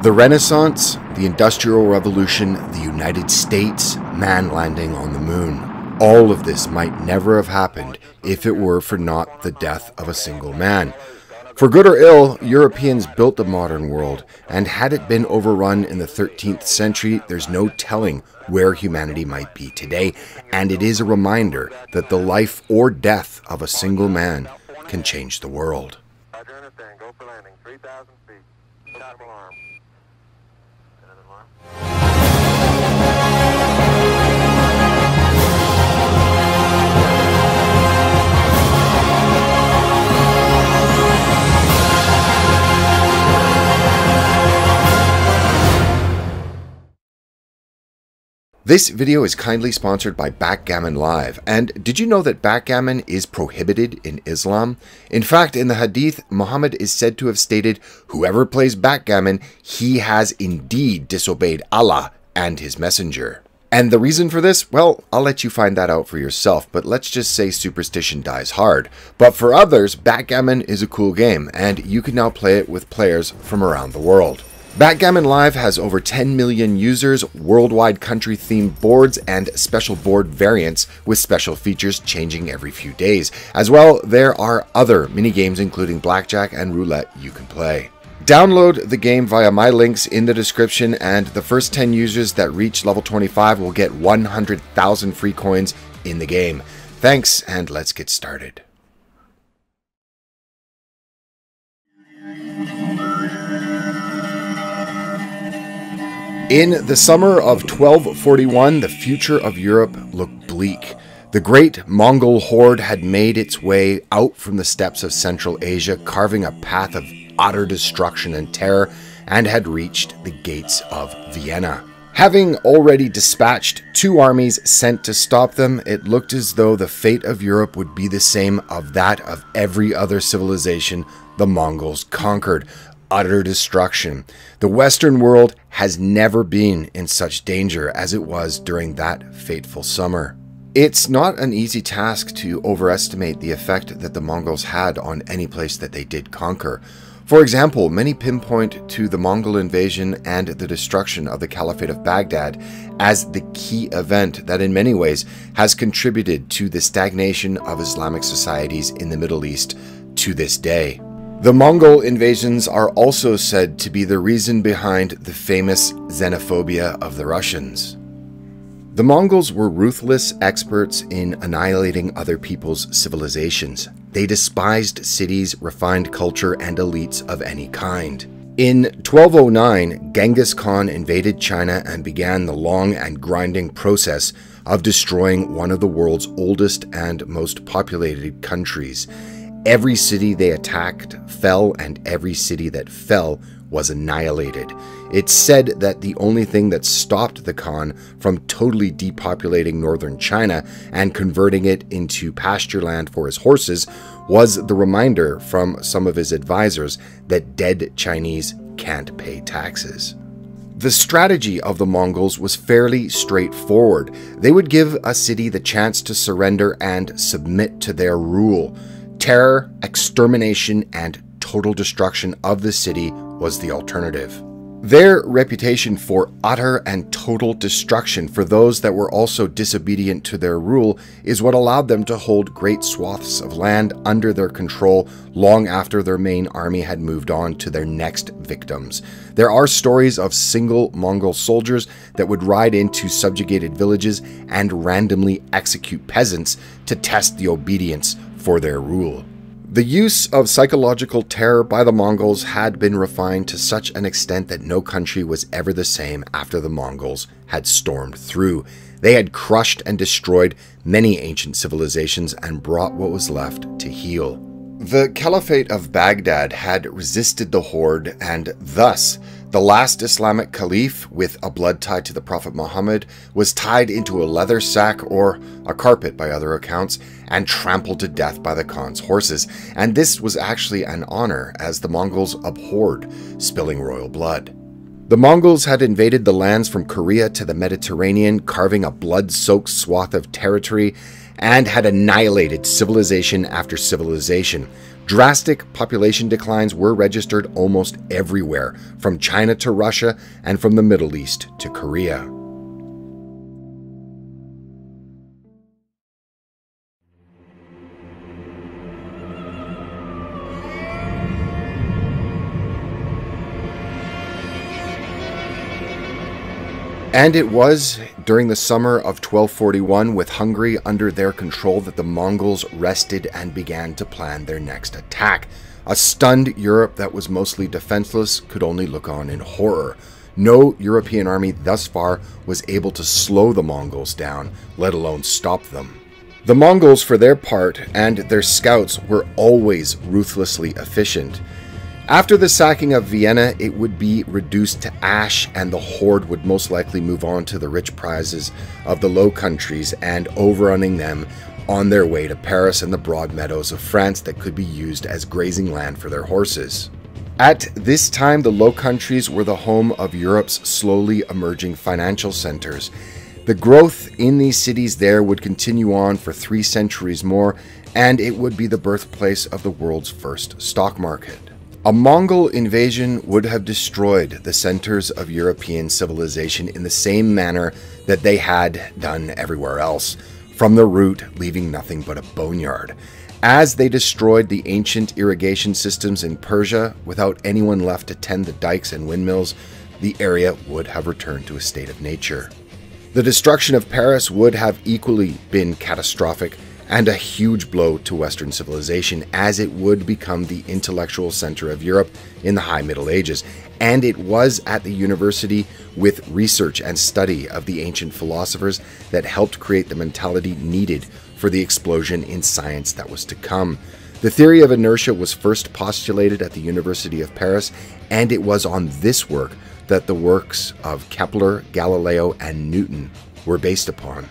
The Renaissance, the Industrial Revolution, the United States, man landing on the moon. All of this might never have happened if it were for not the death of a single man. For good or ill, Europeans built the modern world, and had it been overrun in the 13th century, there's no telling where humanity might be today, and it is a reminder that the life or death of a single man can change the world. Roger, understand. Go for landing. 3,000 feet. Stop alarm. Another alarm. This video is kindly sponsored by Backgammon Live, and did you know that backgammon is prohibited in Islam? In fact, in the Hadith, Muhammad is said to have stated, "Whoever plays backgammon, he has indeed disobeyed Allah and his messenger." And the reason for this? Well, I'll let you find that out for yourself, but let's just say superstition dies hard. But for others, backgammon is a cool game, and you can now play it with players from around the world. Backgammon Live has over 10 million users, worldwide country-themed boards, and special board variants with special features changing every few days. As well, there are other mini-games including blackjack and roulette you can play. Download the game via my links in the description, and the first 10 users that reach level 25 will get 100,000 free coins in the game. Thanks, and let's get started. In the summer of 1241, the future of Europe looked bleak. The great Mongol horde had made its way out from the steppes of Central Asia, carving a path of utter destruction and terror, and had reached the gates of Vienna. Having already dispatched 2 armies sent to stop them, it looked as though the fate of Europe would be the same of that of every other civilization the Mongols conquered. Utter destruction. The Western world has never been in such danger as it was during that fateful summer. It's not an easy task to overestimate the effect that the Mongols had on any place that they did conquer. For example, many pinpoint to the Mongol invasion and the destruction of the Caliphate of Baghdad as the key event that in many ways has contributed to the stagnation of Islamic societies in the Middle East to this day. The Mongol invasions are also said to be the reason behind the famous xenophobia of the Russians. The Mongols were ruthless experts in annihilating other people's civilizations. They despised cities, refined culture, and elites of any kind. In 1209, Genghis Khan invaded China and began the long and grinding process of destroying one of the world's oldest and most populated countries. Every city they attacked fell, and every city that fell was annihilated. It's said that the only thing that stopped the Khan from totally depopulating northern China and converting it into pasture land for his horses was the reminder from some of his advisors that dead Chinese can't pay taxes. The strategy of the Mongols was fairly straightforward. They would give a city the chance to surrender and submit to their rule. Terror, extermination, and total destruction of the city was the alternative. Their reputation for utter and total destruction for those that were also disobedient to their rule is what allowed them to hold great swaths of land under their control long after their main army had moved on to their next victims. There are stories of single Mongol soldiers that would ride into subjugated villages and randomly execute peasants to test the obedience for their rule. The use of psychological terror by the Mongols had been refined to such an extent that no country was ever the same after the Mongols had stormed through. They had crushed and destroyed many ancient civilizations and brought what was left to heel. The Caliphate of Baghdad had resisted the horde, and thus the last Islamic caliph, with a blood tie to the Prophet Muhammad, was tied into a leather sack, or a carpet by other accounts, and trampled to death by the Khan's horses. And this was actually an honor, as the Mongols abhorred spilling royal blood. The Mongols had invaded the lands from Korea to the Mediterranean, carving a blood-soaked swath of territory, and had annihilated civilization after civilization. Drastic population declines were registered almost everywhere, from China to Russia and from the Middle East to Korea. And it was during the summer of 1241, with Hungary under their control, that the Mongols rested and began to plan their next attack. A stunned Europe that was mostly defenseless could only look on in horror. No European army thus far was able to slow the Mongols down, let alone stop them. The Mongols, for their part, and their scouts were always ruthlessly efficient. After the sacking of Vienna, it would be reduced to ash, and the horde would most likely move on to the rich prizes of the Low Countries and overrunning them on their way to Paris and the broad meadows of France that could be used as grazing land for their horses. At this time, the Low Countries were the home of Europe's slowly emerging financial centers. The growth in these cities there would continue on for 3 centuries more, and it would be the birthplace of the world's first stock market. A Mongol invasion would have destroyed the centers of European civilization in the same manner that they had done everywhere else, from the root leaving nothing but a boneyard. As they destroyed the ancient irrigation systems in Persia, without anyone left to tend the dikes and windmills, the area would have returned to a state of nature. The destruction of Paris would have equally been catastrophic, and a huge blow to Western civilization, as it would become the intellectual center of Europe in the High Middle Ages. And it was at the university, with research and study of the ancient philosophers, that helped create the mentality needed for the explosion in science that was to come. The theory of inertia was first postulated at the University of Paris, and it was on this work that the works of Kepler, Galileo, and Newton were based upon.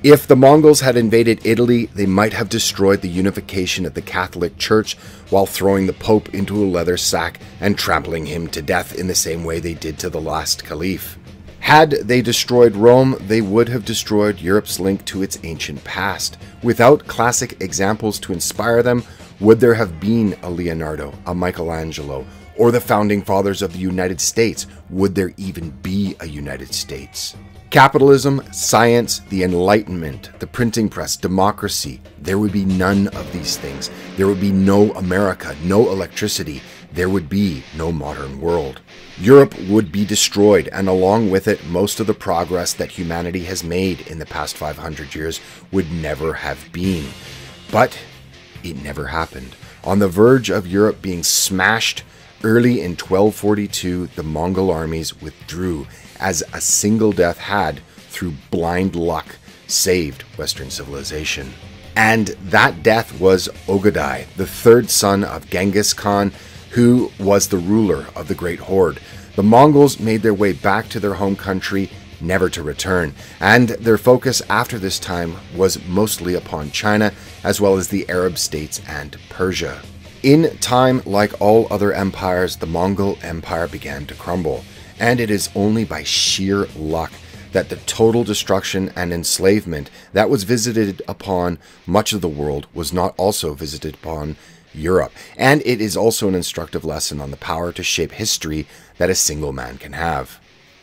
If the Mongols had invaded Italy, they might have destroyed the unification of the Catholic Church while throwing the Pope into a leather sack and trampling him to death in the same way they did to the last Caliph. Had they destroyed Rome, they would have destroyed Europe's link to its ancient past. Without classic examples to inspire them, would there have been a Leonardo, a Michelangelo, or the founding fathers of the United States? Would there even be a United States? Capitalism, science, the Enlightenment, the printing press, democracy, there would be none of these things. There would be no America, no electricity. There would be no modern world. Europe would be destroyed, and along with it, most of the progress that humanity has made in the past 500 years would never have been. But it never happened. On the verge of Europe being smashed, early in 1242, the Mongol armies withdrew, as a single death had, through blind luck, saved Western civilization. And that death was Ogadai, the third son of Genghis Khan, who was the ruler of the Great Horde. The Mongols made their way back to their home country, never to return, and their focus after this time was mostly upon China, as well as the Arab states and Persia. In time, like all other empires, the Mongol Empire began to crumble. And it is only by sheer luck that the total destruction and enslavement that was visited upon much of the world was not also visited upon Europe. And it is also an instructive lesson on the power to shape history that a single man can have.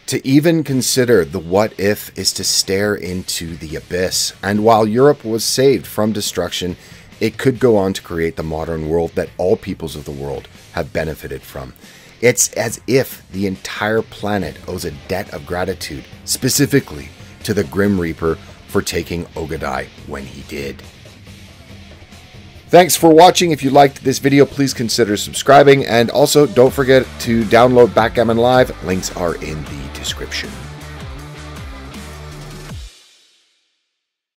To even consider the what if is to stare into the abyss. And while Europe was saved from destruction, it could go on to create the modern world that all peoples of the world have benefited from. It's as if the entire planet owes a debt of gratitude, specifically to the Grim Reaper for taking Ogadai when he did. Thanks for watching. If you liked this video, please consider subscribing, and also don't forget to download Backgammon Live. Links are in the description.